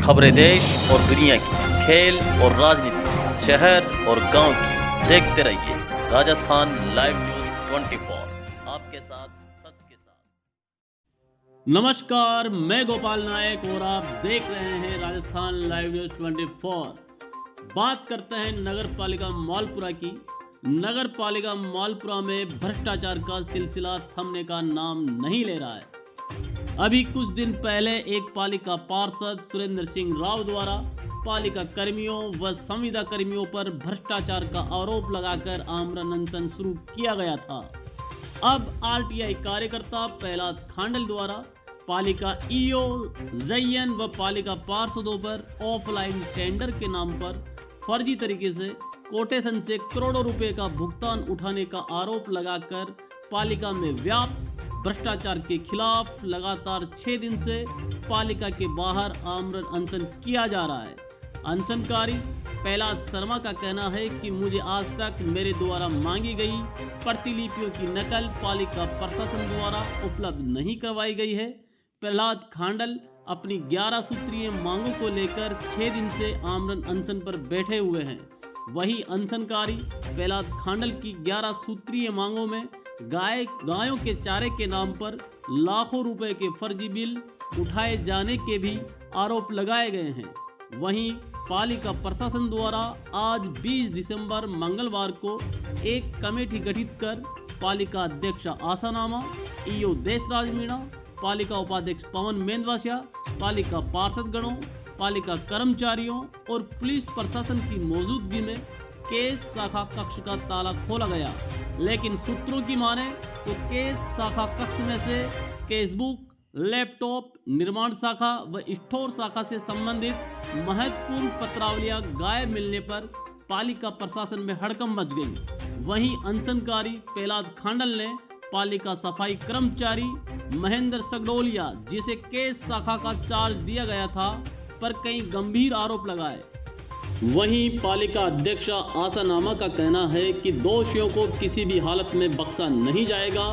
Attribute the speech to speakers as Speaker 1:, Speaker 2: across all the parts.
Speaker 1: खबरें देश और दुनिया की, खेल और राजनीति, शहर और गांव की, देखते रहिए राजस्थान लाइव न्यूज 24, आपके साथ सच के साथ।
Speaker 2: नमस्कार, मैं गोपाल नायक और आप देख रहे हैं राजस्थान लाइव न्यूज 24। बात करते हैं नगर पालिका मालपुरा की। नगर पालिका मालपुरा में भ्रष्टाचार का सिलसिला थमने का नाम नहीं ले रहा है। अभी कुछ दिन पहले एक पालिका पार्षद सुरेंद्र सिंह राव द्वारा पालिका कर्मियों व संविदा कर्मियों पर भ्रष्टाचार का आरोप लगाकर आमरण अनशन शुरू किया गया था। अब आरटीआई कार्यकर्ता प्रहलाद खांडल द्वारा पालिका ईओ जयन व पालिका पार्षदों पर ऑफलाइन टेंडर के नाम पर फर्जी तरीके से कोटेशन से करोड़ों रुपए का भुगतान उठाने का आरोप लगाकर पालिका में व्याप्त भ्रष्टाचार के खिलाफ लगातार 6 दिन से पालिका के बाहर आमरण अनशन किया जा रहा है। अनशनकारी प्रहलाद शर्मा का कहना है कि मुझे आज तक मेरे द्वारा मांगी गई प्रतिलिपियों की नकल पालिका प्रशासन द्वारा उपलब्ध नहीं करवाई गई है। प्रहलाद खांडल अपनी 11 सूत्रीय मांगों को लेकर 6 दिन से आमरण अनशन पर बैठे हुए हैं। वही अनशनकारी प्रहलाद खांडल की 11 सूत्रीय मांगों में गायों के चारे के नाम पर लाखों रुपए के फर्जी बिल उठाए जाने के भी आरोप लगाए गए हैं। वहीं पालिका प्रशासन द्वारा आज 20 दिसंबर मंगलवार को एक कमेटी गठित कर पालिका अध्यक्ष आसानामा, ईओ देशराज मीणा, पालिका उपाध्यक्ष पवन मेंदवासिया, पालिका पार्षद गणों, पालिका कर्मचारियों और पुलिस प्रशासन की मौजूदगी में केस शाखा कक्ष का ताला खोला गया। लेकिन सूत्रों की माने तो केस शाखा कक्ष में से केसबुक, लैपटॉप, निर्माण शाखा व स्टोर शाखा से संबंधित महत्वपूर्ण पत्रावलियां गायब मिलने पर पालिका प्रशासन में हड़कंप मच गई। वहीं अनशनकारी प्रहलाद खांडल ने पालिका सफाई कर्मचारी महेंद्र सगडोलिया, जिसे केस शाखा का चार्ज दिया गया था, पर कई गंभीर आरोप लगाए। वहीं पालिका अध्यक्ष आसानामा का कहना है कि दोषियों को किसी भी हालत में बख्शा नहीं जाएगा।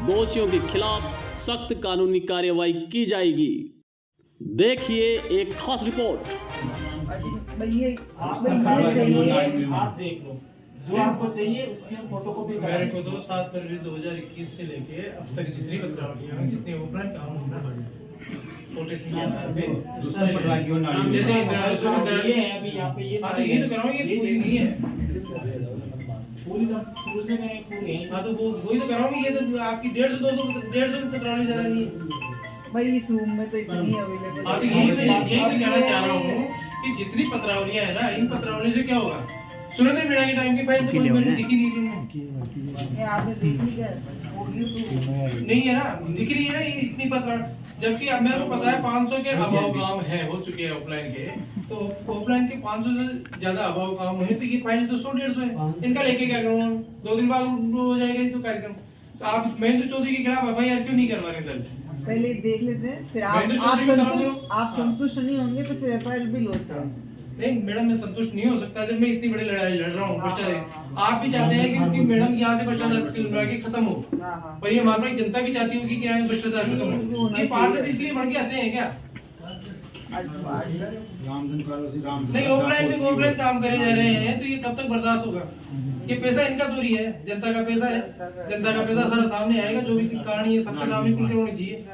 Speaker 2: दोषियों के खिलाफ सख्त कानूनी कार्यवाही की जाएगी। देखिए एक खास रिपोर्ट।
Speaker 3: आप देख लो जो आपको चाहिए उसकी हम फोटोकॉपी मेरे को 7 फरवरी 2021 से लेके अब तक जितनी पत्रावलियां जितने ओपन काम होना कोटेशन के आधार पे सारे पटवागियों नाम जैसे ये है अभी यहां पे ये तो ये तो कराओ, ये पूरी नहीं है पूरी तो शुरू से नहीं पूरी है। हां तो वो वही तो कराओ, ये तो आपकी 150 पत्रावली ज्यादा नहीं है
Speaker 4: भाई। इस रूम में तो इतनी अवेलेबल।
Speaker 3: हां तो यही मैं कहना चाह रहा हूं कि जितनी पत्रावलियां है ना, इन पत्रावलियों से क्या होगा। सुरेंद्र मीणा के टाइम की फाइल तो मैंने दिखी नहीं थी।
Speaker 4: आपने देखी क्या होगी तो
Speaker 3: नहीं है ना, दिख रही है ना ये इतनी पत्र। जबकि अब मेरे को पता है 500 के अभाव काम है हो चुके हैं ऑफलाइन के, तो ऑफलाइन के 500 से ज्यादा अभाव काम है, तो ये फाइल तो 100-150 है। इनका लेके क्या करूँ, 2 दिन बाद हो जाएगा ये तो कार्यक्रम। तो आप महेंद्र चौधरी के खिलाफ एफआईआर क्यों नहीं करवा रहे दर्ज?
Speaker 4: पहले देख लेते हैं, फिर आप संतुष्ट नहीं होंगे तो फिर एफआईआर भी लॉन्च करेंगे।
Speaker 3: नहीं मैडम, मैं संतुष्ट नहीं हो सकता जब मैं इतनी बड़ी लड़ाई लड़ रहा हूँ भ्रष्टाचार। आप भी चाहते हैं कि मैडम यहाँ से भ्रष्टाचार खत्म हो, पर ये हमारी जनता भी चाहती होगी कि यहाँ भ्रष्टाचार खत्म हो। ये पार्षद इसलिए बढ़ के आते हैं क्या? नहीं, ऑफलाइन काम करे जा रहे हैं तो ये कब तक बर्दाश्त होगा? ये पैसा इनका चोरी है, जनता का पैसा है। जनता का पैसा सारा सामने आएगा, जो भी कहानी है सबके सामने खुल कर होनी चाहिए।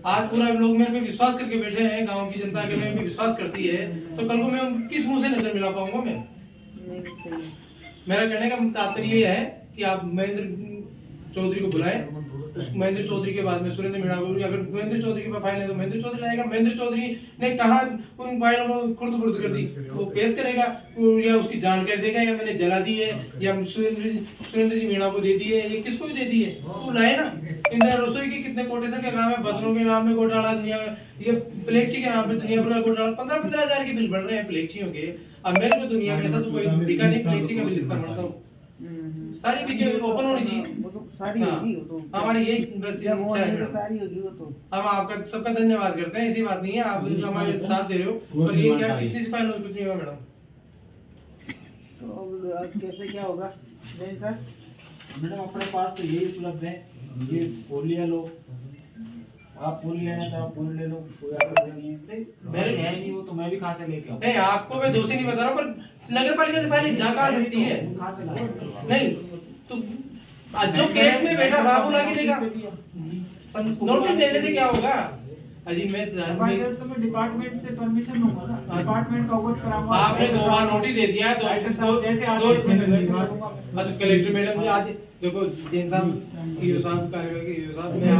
Speaker 3: आज पूरा लोग मेरे पे विश्वास करके बैठे हैं, गांव की जनता के मेरे पे विश्वास करती है, तो कल को मैं किस मुंह से नजर मिला पाऊंगा? मैं मेरा कहने का तात्पर्य ये है कि आप महेंद्र चौधरी को बुलाएं, महेंद्र चौधरी के बाद में सुरेंद्र मीणा को। अगर महेंद्र चौधरी के पास फाइल है तो महेंद्र चौधरी लाएगा। महेंद्र चौधरी ने कहा उन फाइलों को खुर्द कर दी, वो पेश करेगा, या उसकी जानकारी देगा, या मैंने जला दी है, या सुरेंद्र जी मीणा को दे दी है, ये किसको भी दे दी है, तो लाए ना। इंदिरा रसोई के कितने कोटेशन के काम है, बसरों के नाम में घोटाला, दुनिया में ये फ्लेक्सी के नाम पे दुनिया भर का घोटाला, 15-15 हजार के बिल बढ़ रहे हैं फ्लेक्सियों के। अब मेरे को दुनिया में ऐसा तो कोई दिखा नहीं फ्लेक्सी का बिल इतना बढ़ता हूँ। सारी चीजें ओपन होनी चाहिए,
Speaker 4: वो तो सारी होगी, वो तो
Speaker 3: हमारी यही बस इच्छा है।
Speaker 4: तो सारी होगी वो तो।
Speaker 3: हम आपका सबका धन्यवाद करते हैं, ऐसी बात नहीं है, आप हमारे साथ दे रहे हो। पर ये क्या इतनी सी फाइल कुछ नहीं होगा मैडम।
Speaker 4: तो अब कैसे क्या होगा जैन सर?
Speaker 5: मैडम अपने पास तो यही उपलब्ध है, ये पोलिया लो, आप फूल लेना चाहो फूल ले लो, कोई आपत्ति नहीं है।
Speaker 3: मेरे
Speaker 5: नहीं वो तो मैं भी कहाँ से लेके आऊँ?
Speaker 3: नहीं, आपको मैं दोषी नहीं बता रहा हूँ, पर नगर पालिका से फाइलें जा कहाँ सकती है?
Speaker 5: कहाँ से लाऊँ?
Speaker 3: नहीं तो जो केस में बैठा रहा वो लाके देगा। नोटिस देने से क्या होगा? अजी मैं
Speaker 5: डिपार्टमेंट से परमिशन लूंगा ना, डिपार्टमेंट का अवगत कराऊंगा।
Speaker 3: आपने 2 बार नोटिस दे दिया है,
Speaker 5: जैसे
Speaker 3: कलेक्टर मैडम जी आज देखो जैन साहब ईओ साहब कार्यवाही ईओ साहब, मैं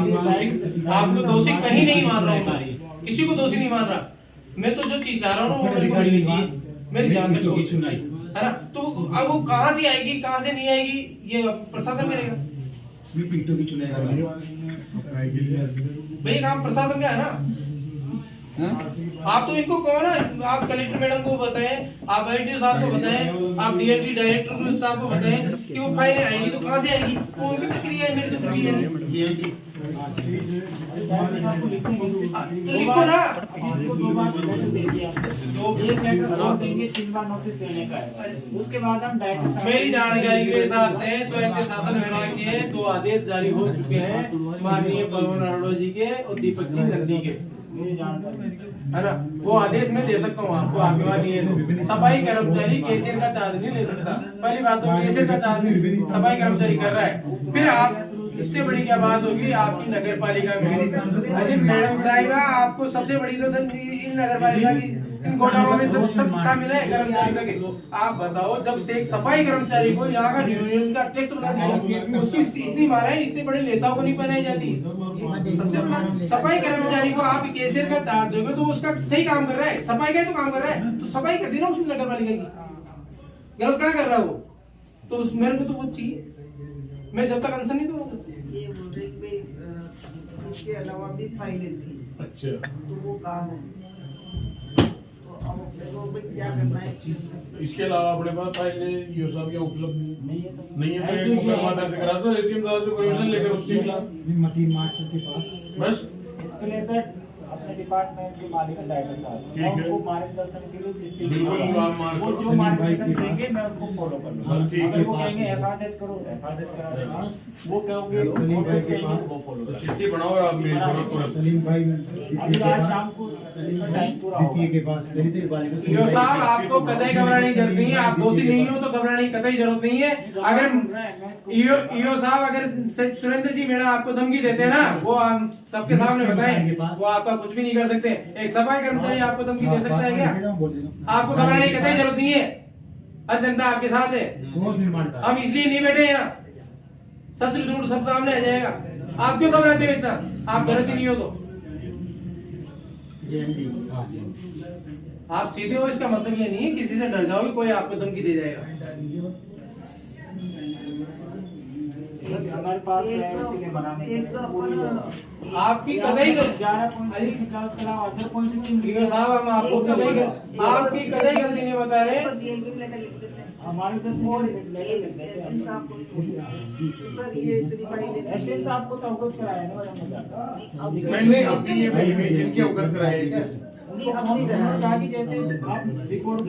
Speaker 3: आपको दोषी कहीं नहीं मान रहा हूँ, किसी को दोषी नहीं मान रहा। मैं तो जो चीज चाह रहा हूँ वो मेरी जान तक पहुंची है ना। तो अब वो कहाँ से आएगी कहाँ से नहीं आएगी ये प्रशासन करेगा। भाई काम प्रशासन का है ना। आप तो इनको कहो ना, आप कलेक्टर मैडम को बताएं, आप आईटीओ साहब को बताएं, आप डीएलटी डायरेक्टर साहब को बताएं कि वो फाइलें आएंगी तो कहाँ से आएगी, वो उनकी प्रक्रिया है, मेरी तो प्रक्रिया नहीं। तो लिखो ना,
Speaker 5: उसके बाद हम डायरेक्ट
Speaker 3: मेरी जानकारी के हिसाब से स्वायत्त शासन विभाग के 2 आदेश जारी हो चुके हैं, माननीय पवन अरोड़ा जी के और दीपक जी नंदी के, है ना। वो आदेश मैं दे सकता हूँ आपको, आपके पास नहीं है तो। सफाई कर्मचारी कैशियर का चार्ज नहीं ले सकता। पहली बात तो कैशियर का चार्ज सफाई कर्मचारी कर रहा है, फिर आप इससे बड़ी क्या बात होगी आपकी नगर पालिका में। अरे मैडम साहिबा, आपको सबसे बड़ी तो इन नगर पालिका की इन घोटालों में सब शामिल है कर्मचारी के। आप बताओ, जब से एक सफाई कर्मचारी को यहाँ का यूनियन का अध्यक्ष बना दिया, उसकी इतनी माराएं इतने बड़े नेताओं को नहीं बनाई जाती। सबसे बड़ा सफाई कर्मचारी को आप कैशियर का चार्ज दोगे तो उसका सही काम कर रहा है, सफाई का ही तो काम कर रहा है, तो सफाई कर दी ना उसने नगर पालिका की। गलत क्या कर रहा है वो, तो मेरे को तो वो चाहिए, मैं जब तक आंसर नहीं दूंगा।
Speaker 4: ये बोल रहे कि भाई इसके अलावा भी फाइलें थी।
Speaker 3: अच्छा,
Speaker 4: तो वो कहाँ है? तो अब अपने को भाई क्या करना है इसके अंदर?
Speaker 6: इसके अलावा अपने पास फाइलें ईओ साहब या उपलब्ध
Speaker 5: नहीं है सर।
Speaker 6: नहीं है तो एक मुकदमा दर्ज करा दो, एटीएम दादा से परमिशन लेकर उसके खिलाफ
Speaker 5: मती मास्टर के पास
Speaker 6: बस।
Speaker 5: इसके लिए सर अपने डिपार्टमेंट के मालिक डायरेक्टर साहब
Speaker 6: ठीक है।
Speaker 5: उनको मार्गदर्शन के लिए चिट्ठी
Speaker 6: बिल्कुल,
Speaker 5: लिखी है।
Speaker 6: जो आप मार्गदर्शन
Speaker 5: वो जो मार्गदर्शन देंगे मैं उसको फॉलो कर लूंगा।
Speaker 6: बस ठीक है।
Speaker 5: अगर वो कहेंगे एफआरएस करो एफआरएस करा देंगे, वो कहोगे
Speaker 7: सलीम भाई के पास
Speaker 5: वो फॉलो करेंगे।
Speaker 6: चिट्ठी बनाओ और आप मेल करो तुरंत।
Speaker 7: सलीम भाई
Speaker 5: अभी आज शाम को टाइम पूरा होगा।
Speaker 7: द्वितीय के पास
Speaker 3: ईओ साहब, आपको कतई घबराने की जरूरत नहीं है, आप दोषी नहीं हो तो घबराने की कतई जरूरत नहीं है। अगर ईओ साहब अगर सुरेंद्र जी मेरा आपको धमकी देते हैं ना, वो हम सबके सामने बताएं, वो आपका कुछ भी नहीं कर सकते। एक सफाई कर्मचारी आपको धमकी दे सकता है क्या? आपको घबराने की कतई जरूरत नहीं है, हर जनता आपके साथ है। हम इसलिए नहीं बैठे यहाँ, सच झूठ सब सामने आ जाएगा। आप क्यों घबराते हो इतना? आप गलत ही नहीं हो तो आप सीधे हो, इसका मतलब ये नहीं है किसी से डर जाओ कि कोई आपको धमकी दे जाएगा।
Speaker 5: हमारे पास प्राइवेसी के बनाने के लिए पूरी होगा।
Speaker 3: आपकी कतई ईओ साहब, हम आपको आपकी कतई गलती नहीं बता रहे।
Speaker 4: तो डीएलपी लेटर लिख देते हैं।
Speaker 5: हमारे
Speaker 4: और एसडीएम साहब को सर ये इतनी फाइलें
Speaker 5: एसडीएम साहब को तो अवगत कराया है ना मैडम ने जाकर।
Speaker 6: मैंने अपनी ये भाई में जिनकी अवगत कराई है क्या?
Speaker 4: नहीं अपनी
Speaker 5: उन्होंने
Speaker 4: तरह
Speaker 5: कहा कि जैसे आप रिपोर्ट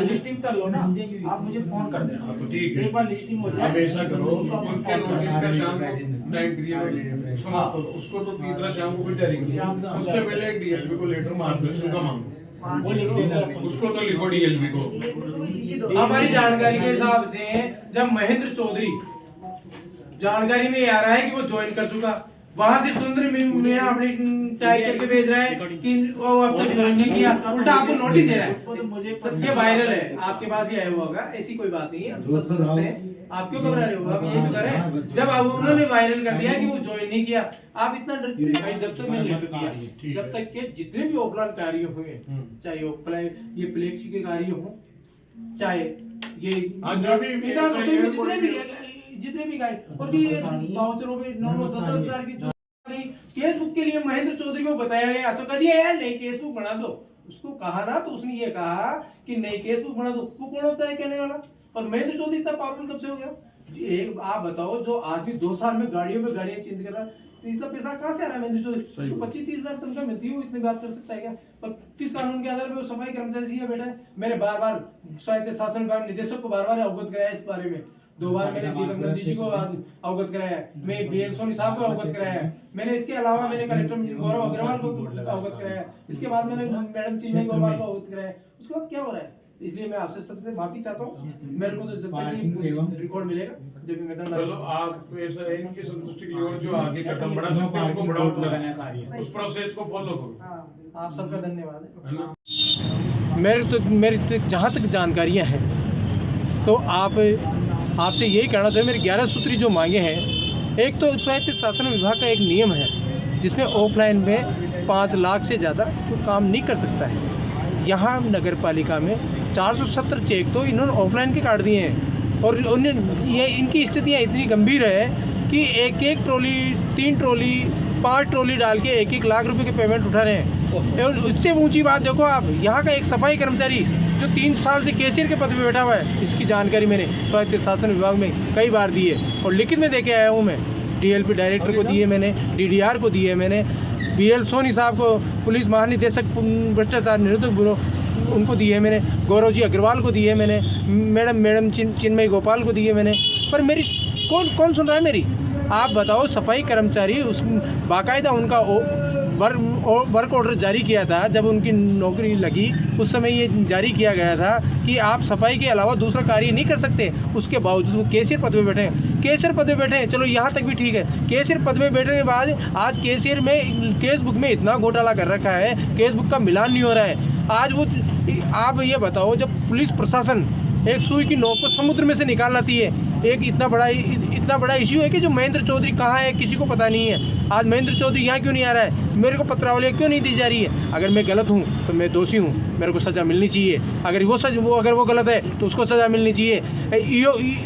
Speaker 5: लिस्टिंग कर लो ना, आप मुझे फोन कर देना।
Speaker 6: तो ठीक है,
Speaker 5: एक बार लिस्टिंग हो
Speaker 6: आप
Speaker 5: जाए
Speaker 6: ऐसा करो, उनके नोटिस का शाम को टाइम पीरियड समाप्त हो, उसको तो तीसरा शाम को भी जारी करो। उससे पहले एक डीएलपी को लेटर मार्गदर्शन का मांगो,
Speaker 5: वो लिख देंगे अपन।
Speaker 6: उसको तो लिखो डीएलपी को।
Speaker 3: हमारी जानकारी के हिसाब से जब महेंद्र चौधरी, जानकारी में आ रहा है कि वो ज्वाइन कर चुका, वहां से सुंदर मीणा अपनी टाइप करके भेज रहा है कि वो अब तक ज्वाइन नहीं किया, उल्टा आपको नोटिस दे रहा
Speaker 5: उसको तो मुझे
Speaker 3: है। सब ये वायरल है, आपके पास भी आया हुआ होगा, ऐसी कोई बात नहीं है, हम सब समझते हैं। आप क्यों घबरा रहे हो? हम यही तो कर रहे हैं। जब अब उन्होंने वायरल कर दिया कि वो ज्वाइन नहीं किया, आप इतना डर भाई, जब तक मैंने लिख दिया, जब तक के जितने भी ऑफलाइन कार्य हुए, चाहे ऑफलाइन ये प्लेक्सी के कार्य हो, चाहे ये जितने भी गाय और ये वाउचरों पे 9-10 हजार की जो केस बुक के लिए महेंद्र चौधरी को बताया गया, तो कभी यार नई केस बुक बना दो, उसको कहा ना, तो उसने ये कहा कि नई केस बुक बना दो। वो कौन होता है कहने वाला? और महेंद्र चौधरी इतना पावरफुल कब से हो गया? एक आप बताओ, जो आदमी 2 साल में गाड़ियां चेंज कर रहा है, तो इतना पैसा कहाँ से आ रहा है? महेंद्र चौधरी 25-30 हजार तनख्वाह मिलती है, वो इतनी बात कर सकता है क्या? पर किस कानून के आधार पर वो सफाई कर्मचारी से बैठा है? मैंने बार बार स्वायत्त शासन विभाग निदेशक को बार बार अवगत कराया इस बारे में, 2 बार मैंने दीपक नंदी जी को अवगत कराया है, मैं BL सोनी साहब को अवगत कराया है, मैंने इसके अलावा मैंने कलेक्टर गौरव अग्रवाल को अवगत कराया है, इसके बाद मैंने मैडम चिन्मयी गोपाल को अवगत कराया है। उसके बाद क्या हो रहा है? इसलिए मैं आपसे सबसे माफी चाहता हूँ। मेरे को तो जब तक ये रिकॉर्ड मिलेगा जब मैं
Speaker 6: चलो आप ऐसा है इनकी संतुष्टि की ओर जो आगे कदम बढ़ा सकते हैं उनको बढ़ाओ, उस प्रोसेस को फॉलो करो।
Speaker 3: आप सबका धन्यवाद है। मेरी जहाँ तक जानकारियाँ हैं तो आपसे यही कहना चाहिए, मेरी 11 सूत्री जो मांगे हैं, एक तो स्वायत्त शासन विभाग का एक नियम है जिसमें ऑफलाइन में 5 लाख से ज़्यादा कोई काम नहीं कर सकता है। यहाँ नगर पालिका में 470 चेक तो इन्होंने ऑफलाइन के काट दिए हैं और इनकी स्थितियाँ इतनी गंभीर है कि एक ट्रॉली, 3 ट्रॉली, 5 ट्रॉली डाल के 1-1 लाख रुपए के पेमेंट उठा रहे हैं। और उससे ऊंची बात देखो आप, यहाँ का एक सफाई कर्मचारी जो 3 साल से कैशियर के पद पे बैठा हुआ है, इसकी जानकारी मैंने स्वायत्त शासन विभाग में कई बार दी है और लिखित में दे के आया हूँ। मैं DLP डायरेक्टर को दिए, मैंने DDR को दिए, मैंने BL सोनी साहब को, पुलिस महानिदेशक भ्रष्टाचार निरोधक ब्यूरो, उनको दिए मैंने, गौरव जी अग्रवाल को दिए मैंने, मैडम चिन्मयी गोपाल को दिए मैंने, पर मेरी कौन सुन रहा है मेरी? आप बताओ, सफाई कर्मचारी उस बाकायदा उनका वर्क ऑर्डर जारी किया था, जब उनकी नौकरी लगी उस समय ये जारी किया गया था कि आप सफाई के अलावा दूसरा कार्य नहीं कर सकते। उसके बावजूद वो कैशियर पद पे बैठे हैं, कैशियर पद पे बैठे हैं, चलो यहाँ तक भी ठीक है। कैशियर पद पे बैठने के बाद आज कैशियर में केस बुक में इतना घोटाला कर रखा है, केस बुक का मिलान नहीं हो रहा है। आज वो, आप ये बताओ, जब पुलिस प्रशासन एक सुई की नोक को समुद्र में से निकाल लाती है, एक इतना बड़ा इश्यू है कि जो महेंद्र चौधरी कहाँ है किसी को पता नहीं है। आज महेंद्र चौधरी यहाँ क्यों नहीं आ रहा है, मेरे को पत्रावली क्यों नहीं दी जा रही है? अगर मैं गलत हूँ तो मैं दोषी हूँ, मेरे को सज़ा मिलनी चाहिए। अगर वो गलत है तो उसको सज़ा मिलनी चाहिए।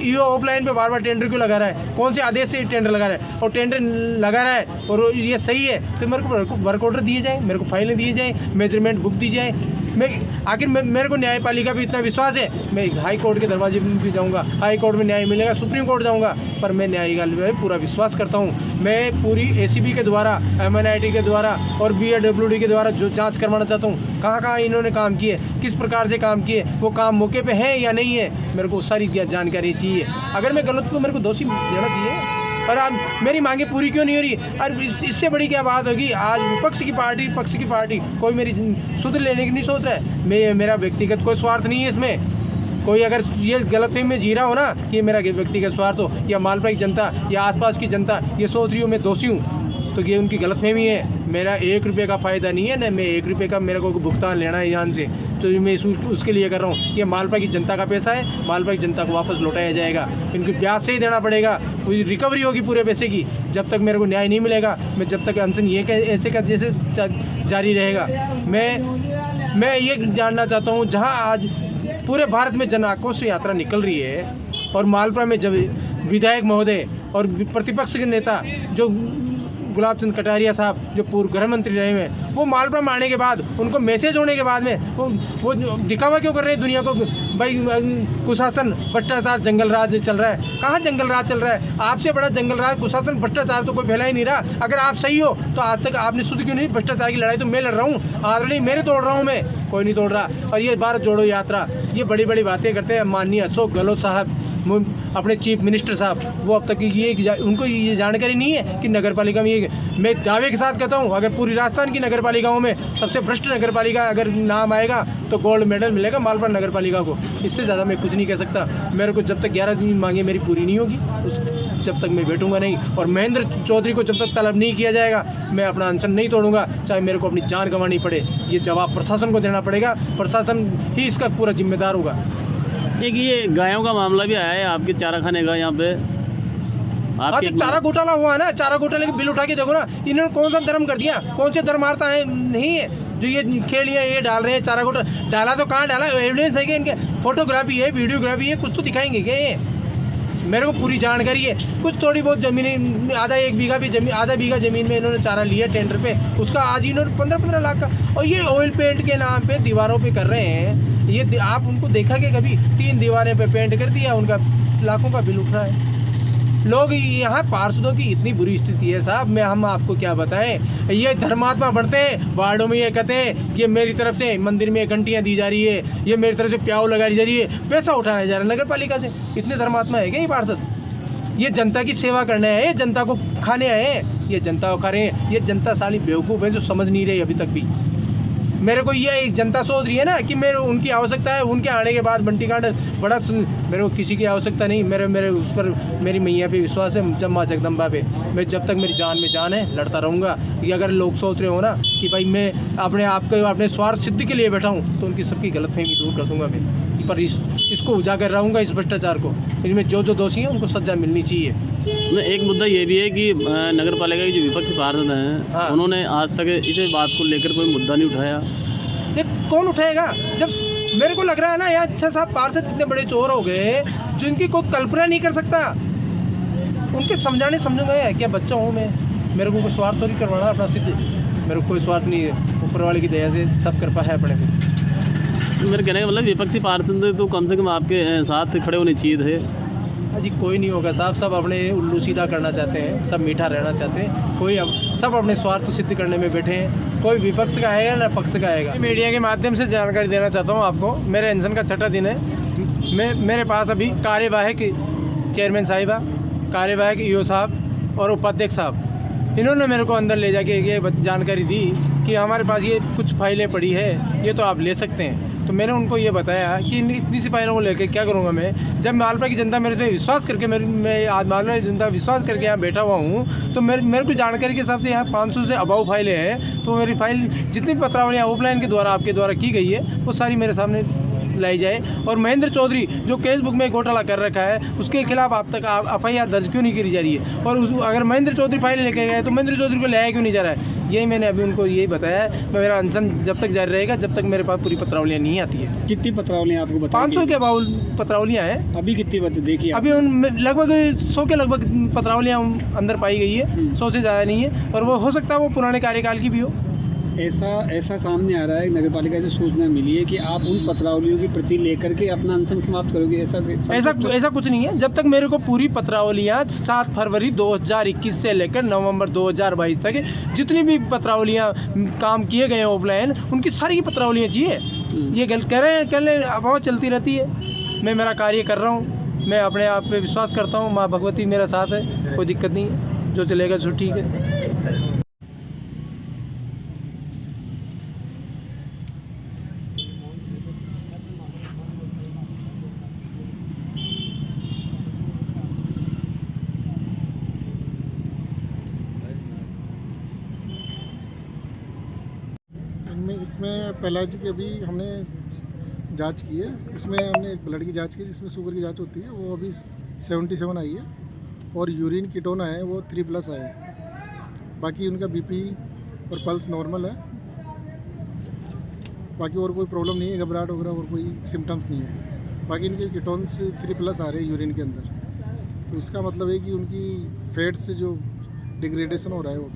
Speaker 3: ईओ ऑफलाइन पे बार बार टेंडर क्यों लगा रहा है? कौन से आदेश से टेंडर लगा रहा है? और टेंडर लगा रहा है और ये सही है तो मेरे को वर्क ऑर्डर दिए जाए, मेरे को फाइलें दिए जाए, मेजरमेंट बुक दी जाए। मेरे को न्यायपालिका पे इतना विश्वास है, मैं हाई कोर्ट के दरवाजे पे जाऊँगा, हाई कोर्ट में न्याय मिलेगा, सुप्रीम कोर्ट जाऊँगा, पर मैं न्यायपालिका में पूरा विश्वास करता हूँ। मैं पूरी ACB के द्वारा, MNIT के द्वारा और BAWD के द्वारा जो जांच करवाना चाहता हूँ, कहाँ इन्होंने काम किए, किस प्रकार से काम किए, वो काम मौके पे है या नहीं है, मेरे को सारी जानकारी चाहिए। अगर मैं गलत हूँ तो मेरे को दोषी देना चाहिए। और अब मेरी मांगे पूरी क्यों नहीं हो रही? और इससे बड़ी क्या बात होगी? आज विपक्ष की पार्टी कोई मेरी सुध लेने की नहीं सोच रहा है। मेरा व्यक्तिगत कोई स्वार्थ नहीं है इसमें। कोई अगर ये गलतफहमी में जी रहा हो ना कि मेरा व्यक्तिगत स्वार्थ हो, या मालपुरा की जनता या आसपास की जनता ये सोच रही हो मैं दोषी हूँ, तो ये उनकी गलतफहमी है। मेरा 1 रुपये का फ़ायदा नहीं है, ना मैं 1 रुपये का मेरे को भुगतान लेना है यहाँ से, तो मैं उसके लिए कर रहा हूँ। ये मालपुरा की जनता का पैसा है, मालपुरा की जनता को वापस लौटाया जाएगा। इनकी ब्याज से ही देना पड़ेगा, कोई रिकवरी होगी पूरे पैसे की। जब तक मेरे को न्याय नहीं मिलेगा, मैं जब तक अनशन ये ऐसे का जैसे जारी रहेगा। मैं ये जानना चाहता हूँ, जहाँ आज पूरे भारत में जन आक्रोश यात्रा निकल रही है और मालपुरा में जब विधायक महोदय और प्रतिपक्ष के नेता जो गुलाब चंद कटारिया साहब जो पूर्व गृह मंत्री रहे हुए हैं, वो मालपुरा में आने के बाद, उनको मैसेज होने के बाद में वो दिखावा क्यों कर रहे हैं दुनिया को? भाई कुशासन, भ्रष्टाचार, जंगल राज चल रहा है। कहाँ जंगल राज चल रहा है? आपसे बड़ा जंगल राज, कुशासन, भ्रष्टाचार तो कोई फैला ही नहीं रहा। अगर आप सही हो तो आज तक आपने शुद्ध क्यों नहीं? भ्रष्टाचार की लड़ाई तो मैं लड़ रहा हूँ, ऑलरेडी मेरे तोड़ रहा हूँ, मैं कोई नहीं तोड़ रहा। और ये भारत जोड़ो यात्रा, ये बड़ी बड़ी बातें करते हैं माननीय अशोक गहलोत साहब, अपने चीफ मिनिस्टर साहब, वो अब तक उनको ये जानकारी नहीं है कि नगर पालिका में मैं दावे के साथ कहता हूँ, अगर पूरी राजस्थान की नगर पालिकाओं में सबसे भ्रष्ट नगर पालिका अगर नाम आएगा तो गोल्ड मेडल मिलेगा मालपुरा नगर पालिका को। इससे ज़्यादा मैं कुछ नहीं कह सकता। मेरे को जब तक 11 मांगे मेरी पूरी नहीं होगी, जब तक मैं बैठूंगा नहीं। और महेंद्र चौधरी को जब तक तलब नहीं किया जाएगा, मैं अपना अनशन नहीं तोड़ूंगा, चाहे मेरे को अपनी जान गंवानी पड़े। ये जवाब प्रशासन को देना पड़ेगा, प्रशासन ही इसका पूरा जिम्मेदार होगा।
Speaker 2: एक ये गायों का मामला भी आया है आपके चारा खाने का यहाँ पे,
Speaker 3: आपके चारा घोटाला हुआ है ना, चारा घोटाले के बिल उठा के देखो ना, इन्होंने कौन सा धर्म कर दिया? कौन से धर्मार्थ है नहीं है जो ये खेलियाँ ये डाल रहे हैं? चारा घोटाला डाला तो कहाँ डाला? एविडेंस है कि इनके फोटोग्राफी है, वीडियोग्राफी है, कुछ तो दिखाएंगे क्या? ये मेरे को पूरी जानकारी है। कुछ थोड़ी बहुत ज़मीन, आधा बीघा ज़मीन में इन्होंने चारा लिया टेंडर पे, उसका आज इन्होंने 15-15 लाख का, और ये ऑयल पेंट के नाम पे दीवारों पे कर रहे हैं। ये आप उनको देखा कि कभी 3 दीवारें पे पेंट कर दिया, उनका लाखों का बिल उठ रहा है। लोग यहाँ पार्षदों की इतनी बुरी स्थिति है साहब, हम आपको क्या बताएं। ये धर्मात्मा बढ़ते हैं, वार्डों में ये कहते हैं ये मेरी तरफ से मंदिर में घंटियाँ दी जा रही है, ये मेरी तरफ से प्याऊ लगाई जा रही है, पैसा उठाया जा रहा है नगर पालिका से। इतने धर्मात्मा है क्या ये पार्षद? ये जनता की सेवा करने आए हैं, जनता को खाने आए हैं, ये जनता को खा रहे हैं। ये जनता साली बेवकूफ़ है जो समझ नहीं रही अभी तक भी। मेरे को ये जनता सोच रही है ना कि मेरे उनकी आवश्यकता है, उनके आने के बाद बंटी कांड बड़ा, मेरे को किसी की आवश्यकता नहीं। मेरे उस पर मेरी मैया पे विश्वास है, जब माँ जगदम्बा पे। मैं जब तक मेरी जान में जान है लड़ता रहूँगा। कि अगर लोग सोच रहे हो ना कि भाई मैं अपने आप को अपने स्वार्थ सिद्धि के लिए बैठा हूँ, तो उनकी सबकी गलतफहमी दूर कर दूँगा मैं। पर इसको उजागर रहूँगा, इस भ्रष्टाचार को। इनमें जो दोषी हैं उनको सजा मिलनी चाहिए।
Speaker 2: एक मुद्दा ये भी है कि नगर पालिका के जो विपक्षी पार्षद हैं,
Speaker 3: हाँ।
Speaker 2: उन्होंने आज तक इस बात को लेकर कोई मुद्दा नहीं उठाया।
Speaker 3: ये कौन उठाएगा? जब मेरे को लग रहा है ना यहाँ 6-7 पार्षद इतने बड़े चोर हो गए जिनकी कोई कल्पना नहीं कर सकता। उनके समझूंगा क्या बच्चा हूँ मैं? मेरे को कोई स्वार्थ थोड़ी करवाना अपना सिद्ध। मेरे को कोई स्वार्थ नहीं है, ऊपर वाले की दया से सब कृपा है अपने पे।
Speaker 2: मेरे कहने का मतलब विपक्षी पार्षद तो कम से कम आपके साथ खड़े होने चाहिए थे।
Speaker 3: जी कोई नहीं होगा साहब, सब अपने उल्लू सीधा करना चाहते हैं, सब मीठा रहना चाहते हैं। कोई सब अपने स्वार्थ सिद्ध करने में बैठे हैं। कोई विपक्ष का आएगा ना पक्ष का आएगा। मीडिया के माध्यम से जानकारी देना चाहता हूँ आपको। मेरे अनशन का 6ठा दिन है। मेरे पास अभी कार्यवाहक चेयरमैन साहिबा, कार्यवाहक ईओ साहब और उपाध्यक्ष साहब, इन्होंने मेरे को अंदर ले जाके ये जानकारी दी कि हमारे पास ये कुछ फाइलें पड़ी है, ये तो आप ले सकते हैं। तो मैंने उनको ये बताया कि इतनी सी फाइलों को लेकर क्या करूँगा मैं। जब मालपुरा की जनता मेरे से विश्वास करके मैं आज मालपुरा की जनता विश्वास करके यहाँ बैठा हुआ हूँ, तो मेरे को जानकारी के हिसाब से यहाँ 500 से अबाउ फाइलें हैं। तो मेरी फाइल जितनी भी पत्रावलियाँ ऑफलाइन के द्वारा आपके द्वारा की गई है वो सारी मेरे सामने लाई जाए। और महेंद्र चौधरी जो केस बुक में घोटाला कर रखा है उसके खिलाफ अब तक FIR दर्ज क्यों नहीं करी जा रही है? और अगर महेंद्र चौधरी फाइल लेके गए तो महेंद्र चौधरी को लाया क्यों नहीं जा रहा है? यही मैंने अभी उनको यही बताया है। मेरा अनशन जब तक जारी रहेगा जब तक मेरे पास पूरी पत्रावलियाँ नहीं आती है।
Speaker 7: कितनी पत्रावलियाँ आपको बताई?
Speaker 3: 500 के अबाउ पत्रावलियाँ हैं।
Speaker 7: अभी कितनी देखिए?
Speaker 3: अभी उन लगभग 100 के लगभग पत्रावलियाँ अंदर पाई गई है, 100 से ज़्यादा नहीं है। और वो हो सकता है वो पुराने कार्यकाल की भी हो।
Speaker 7: ऐसा सामने आ रहा है, नगर पालिका से सूचना मिली है कि आप उन पत्रावलियों की प्रति लेकर के अपना अनशन समाप्त करोगे। ऐसा कुछ नहीं है। जब तक मेरे को पूरी पत्रावलियाँ 7 फरवरी 2021 से लेकर नवंबर 2022 तक जितनी भी पत्रावलियाँ काम किए गए हैं ऑफलाइन, उनकी सारी पत्रावलियाँ चाहिए। ये कह रहे हैं कल अफवाह चलती रहती है। मैं मेरा कार्य कर रहा हूँ, मैं अपने आप पे विश्वास करता हूँ। माँ भगवती मेरा साथ है, कोई दिक्कत नहीं है। जो चलेगा सो ठीक है।
Speaker 8: इसमें पहला जी की अभी हमने जांच की है। इसमें हमने एक ब्लड की जांच की जिसमें शुगर की जांच होती है, वो अभी 77 आई है। और यूरिन कीटोन आए हैं वो 3+ आए हैं। बाकी उनका BP और पल्स नॉर्मल है। बाकी और कोई प्रॉब्लम नहीं है, घबराहट वगैरह और कोई सिम्टम्स नहीं है। बाकी इनके कीटोन्स 3+ आ रहे हैं यूरिन के अंदर। तो इसका मतलब है कि उनकी फैट से जो डिग्रेडेशन हो रहा है, वो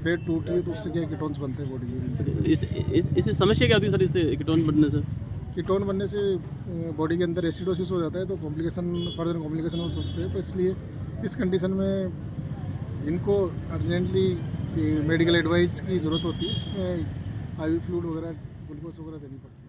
Speaker 8: फैट टूट रही है, तो उससे क्या कीटोन्स बनते हैं बॉडी यूरिन।
Speaker 2: इस समस्या क्या होती है सर इससे कीटोन बनने से?
Speaker 8: कीटोन बनने से बॉडी के अंदर एसिडोसिस हो जाता है, तो फर्दर कॉम्प्लिकेशन हो सकते हैं। तो इसलिए इस कंडीशन में इनको अर्जेंटली मेडिकल एडवाइस की ज़रूरत होती है। इसमें IV फ्लूइड वगैरह, ग्लूकोज वगैरह देनी पड़ती है।